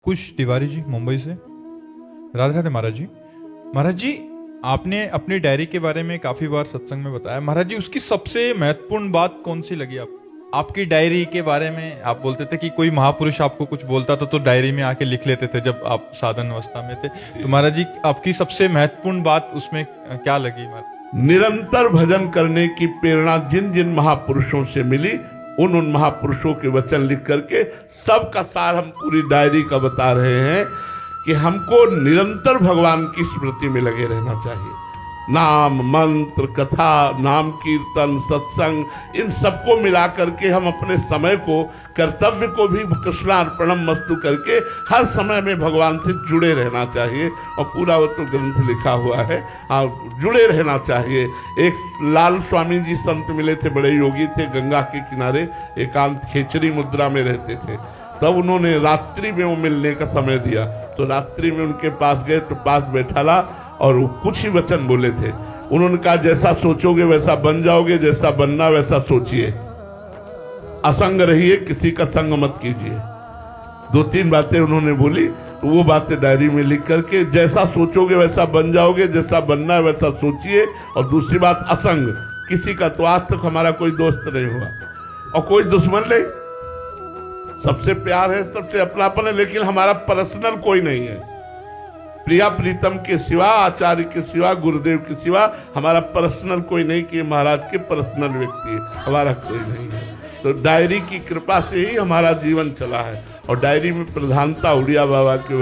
कुश तिवारी जी मुंबई से। राधे राधे महाराज जी। महाराज जी, आपने अपनी डायरी के बारे में काफी बार सत्संग में बताया। महाराज जी, उसकी सबसे महत्वपूर्ण बात कौन सी लगी आपकी डायरी के बारे में? आप बोलते थे कि कोई महापुरुष आपको कुछ बोलता था तो डायरी में आके लिख लेते थे जब आप साधन अवस्था में थे। तो महाराज जी, आपकी सबसे महत्वपूर्ण बात उसमें क्या लगी? निरंतर भजन करने की प्रेरणा जिन जिन महापुरुषों से मिली, उन महापुरुषों के वचन लिख करके सबका सार हम पूरी डायरी का बता रहे हैं कि हमको निरंतर भगवान की स्मृति में लगे रहना चाहिए। नाम, मंत्र, कथा, नाम कीर्तन, सत्संग, इन सबको मिला करके हम अपने समय को, कर्तव्य को भी कृष्णार्पणम मस्तु करके हर समय में भगवान से जुड़े रहना चाहिए। और पूरा वो तो ग्रंथ लिखा हुआ है, जुड़े रहना चाहिए। एक लाल स्वामी जी संत मिले थे, बड़े योगी थे, गंगा के किनारे एकांत खेचरी मुद्रा में रहते थे। तब उन्होंने रात्रि में वो मिलने का समय दिया, तो रात्रि में उनके पास गए तो पास बैठाला और वो कुछ ही वचन बोले थे। उन्होंने कहा, जैसा सोचोगे वैसा बन जाओगे, जैसा बनना वैसा सोचिए, असंग रहिए, किसी का संग मत कीजिए। 2-3 बातें उन्होंने बोली, तो वो बातें डायरी में लिख करके, जैसा सोचोगे वैसा बन जाओगे, जैसा बनना है वैसा सोचिए। और दूसरी बात, असंग, किसी का तो आज तक हमारा कोई दोस्त नहीं हुआ और कोई दुश्मन नहीं, सबसे प्यार है, सबसे अपनापन है, लेकिन हमारा पर्सनल कोई नहीं है। प्रिया प्रीतम के सिवा, आचार्य के सिवा, गुरुदेव के सिवा हमारा पर्सनल कोई नहीं कि महाराज के पर्सनल व्यक्ति है, हमारा कोई नहीं है। तो डायरी की कृपा से ही हमारा जीवन चला है। और डायरी में प्रधानता उड़िया बाबा के